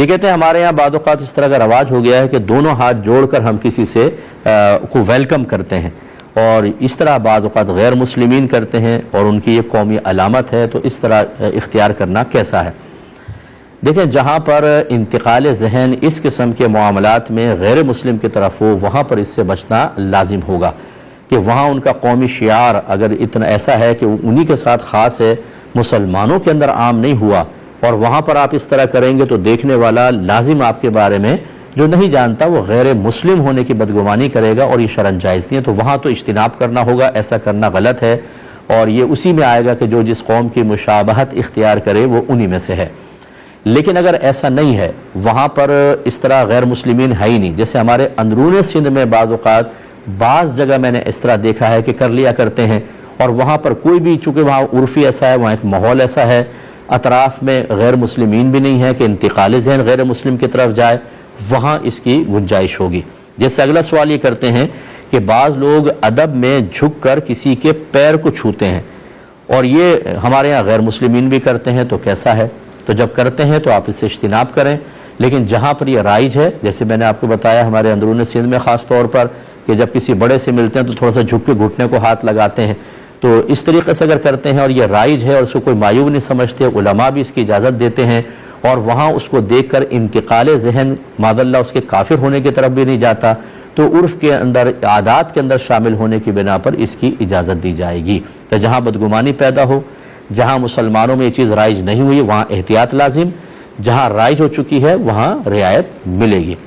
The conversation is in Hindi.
ये कहते हैं हमारे यहाँ बाद औक़ात इस तरह का रवाज हो गया है कि दोनों हाथ जोड़कर हम किसी से को वेलकम करते हैं, और इस तरह बाद औक़ात गैर मुस्लिमीन करते हैं और उनकी ये कौमी अलामत है, तो इस तरह इख्तियार करना कैसा है। देखें, जहाँ पर इंतकाल ज़हन इस किस्म के मामलात में गैर मुस्लिम की तरफ हो, वहाँ पर इससे बचना लाजिम होगा कि वहाँ उनका कौमी शियार अगर इतना ऐसा है कि उन्हीं के साथ ख़ास है, मुसलमानों के अंदर आम नहीं हुआ, और वहाँ पर आप इस तरह करेंगे तो देखने वाला लाजिम आपके बारे में जो नहीं जानता वो गैर मुस्लिम होने की बदगुमानी करेगा, और ये शरअन जायज़ नहीं है। तो वहाँ तो इज्तिनाब करना होगा, ऐसा करना गलत है, और ये उसी में आएगा कि जो जिस कौम की मुशाबहत इख्तियार करे वो उन्हीं में से है। लेकिन अगर ऐसा नहीं है, वहाँ पर इस तरह गैर मुस्लिमीन है ही नहीं, जैसे हमारे अंदरून सिंध में बाद औक़ात बाज़ जगह मैंने इस तरह देखा है कि कर लिया करते हैं, और वहाँ पर कोई भी, चूँकि वहाँ उर्फ़ी ऐसा है, वहाँ एक माहौल ऐसा है, अतराफ़ में गैर मुस्लिमीन भी नहीं है कि इंतकाल ज़हन गैर मुस्लिम की तरफ जाए, वहाँ इसकी गुंजाइश होगी। जैसे अगला सवाल ये करते हैं कि बाज़ लोग अदब में झुक कर किसी के पैर को छूते हैं, और ये हमारे यहाँ गैर मुस्लिमीन भी करते हैं, तो कैसा है। तो जब करते हैं तो आप इससे इज्तिनाब करें, लेकिन जहाँ पर यह राइज है, जैसे मैंने आपको बताया हमारे अंदरून सिंध में ख़ास तौर पर कि जब किसी बड़े से मिलते हैं तो थोड़ा सा झुक के घुटने को हाथ लगाते हैं, तो इस तरीके से अगर करते हैं और ये राइज है और उसको कोई मायूब नहीं समझते, उलमा भी इसकी इजाज़त देते हैं, और वहाँ उसको देख कर इंतकाल ज़हन मादल्ला उसके काफिर होने की तरफ भी नहीं जाता, तो उर्फ़ के अंदर, आदात के अंदर शामिल होने की बिना पर इसकी इजाज़त दी जाएगी। तो जहाँ बदगुमानी पैदा हो, जहाँ मुसलमानों में ये चीज़ राइज नहीं हुई, वहाँ एहतियात लाजिम, जहाँ राइज हो चुकी है वहाँ रियायत मिलेगी।